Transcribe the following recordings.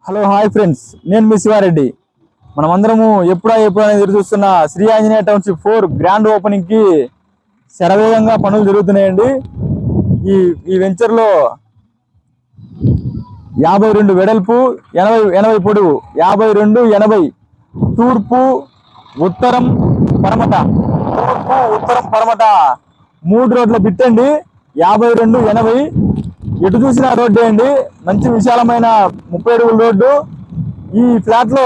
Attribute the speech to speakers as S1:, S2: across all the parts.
S1: Hello hi friends, నేను మీ శివారెడ్డి. మనమందరము ఎప్పుడైనా ఎదురు చూస్తున్న Shri Anjaneya township 4 grand opening కి శరవేగంగా పనులు జరుగుతున్నాయండి. ఈ వెంచర్లో 52 వెడల్పు, 80 పొడవు, 52-80 తూర్పు ఉత్తరం పడమట 3 రోడ్ల బిట్టండి. 52-80 ఎటు చూసిన రోడ్డే అండి. మంచి విశాలమైన 30 అడుగుల రోడ్డు. ఈ ఫ్లాట్ లో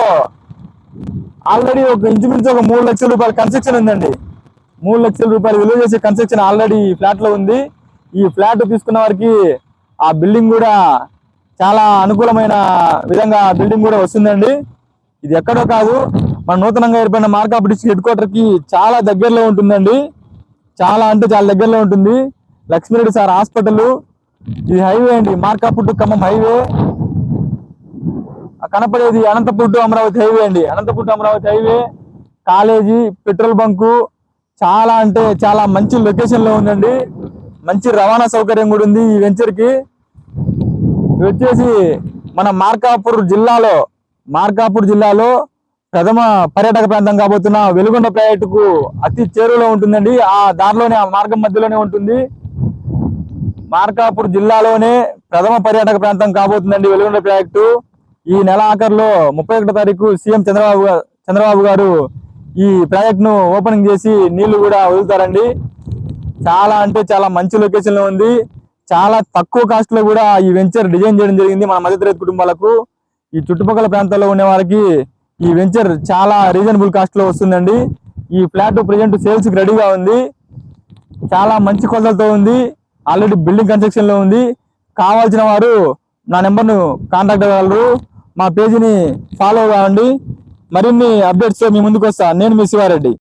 S1: ఆల్రెడీ ఇంచుమించు ఒక 3 లక్షల రూపాయల కన్స్ట్రక్షన్ ఉందండి. 3 లక్షల రూపాయలు విలువ చేసే కన్స్ట్రక్షన్ ఆల్రెడీ ఈ ఫ్లాట్ లో ఉంది. ఈ ఫ్లాట్ తీసుకున్న వారికి ఆ బిల్డింగ్ కూడా చాలా అనుకూలమైన విధంగా బిల్డింగ్ కూడా వస్తుందండి. ఇది ఎక్కడో కాదు, మన నూతనంగా ఏర్పడిన మార్కాపురం డిస్ట్రిక్ట్ హెడ్ క్వార్టర్ కి చాలా దగ్గరలో ఉంటుందండి. చాలా అంటే చాలా దగ్గరలో ఉంటుంది. లక్ష్మీరెడ్డి సార్ హాస్పిటల్, ఇది హైవే అండి, మార్కాపురం టు ఖమ్మం హైవే. కనపడేది అనంతపూర్ టు అమరావతి హైవే అండి. Anantapur to Amaravati highway, college, petrol bunk చాలా అంటే చాలా మంచి లొకేషన్ లో ఉందండి. మంచి రవాణా సౌకర్యం కూడా ఉంది ఈ వెంచర్ కి. ఇది వచ్చేసి మన మార్కాపూర్ జిల్లాలో ప్రథమ పర్యాటక ప్రాంతం కాబోతున్న వెలుగొండ ప్రాజెక్టుకు అతి చేరువలో ఉంటుందండి. ఆ దారిలోనే, ఆ మార్గం మధ్యలోనే ఉంటుంది. మార్కాపూర్ జిల్లాలోనే ప్రథమ పర్యాటక ప్రాంతం కాబోతుందండి వెలుగొండ ప్రాజెక్టు. ఈ నెల ఆఖరిలో 31వ తారీఖు సీఎం చంద్రబాబు గారు ఈ ప్రాజెక్ట్ ను ఓపెనింగ్ చేసి నీళ్లు కూడా వదులుతారండి. చాలా అంటే చాలా మంచి లొకేషన్ లో ఉంది. చాలా తక్కువ కాస్ట్ లో కూడా ఈ వెంచర్ డిజైన్ చేయడం జరిగింది మన మధ్యతరగతి కుటుంబాలకు. ఈ చుట్టుపక్కల ప్రాంతాల్లో ఉండే వారికి ఈ వెంచర్ చాలా రీజనబుల్ కాస్ట్ లో వస్తుందండి. ఈ ఫ్లాట్ ప్రెజెంట్ సేల్స్ కి రెడీగా ఉంది. చాలా మంచి కొలతలతో ఉంది. ఆల్రెడీ బిల్డింగ్ కన్స్ట్రక్షన్ లో ఉంది. కావాల్సిన వారు నా నెంబర్ను కాంటాక్ట్ అవ్వగలరు. మా పేజీని ఫాలో కావండి. మరిన్ని అప్డేట్స్ తో మీ ముందుకు వస్తా. నేను మీ శివారెడ్డి.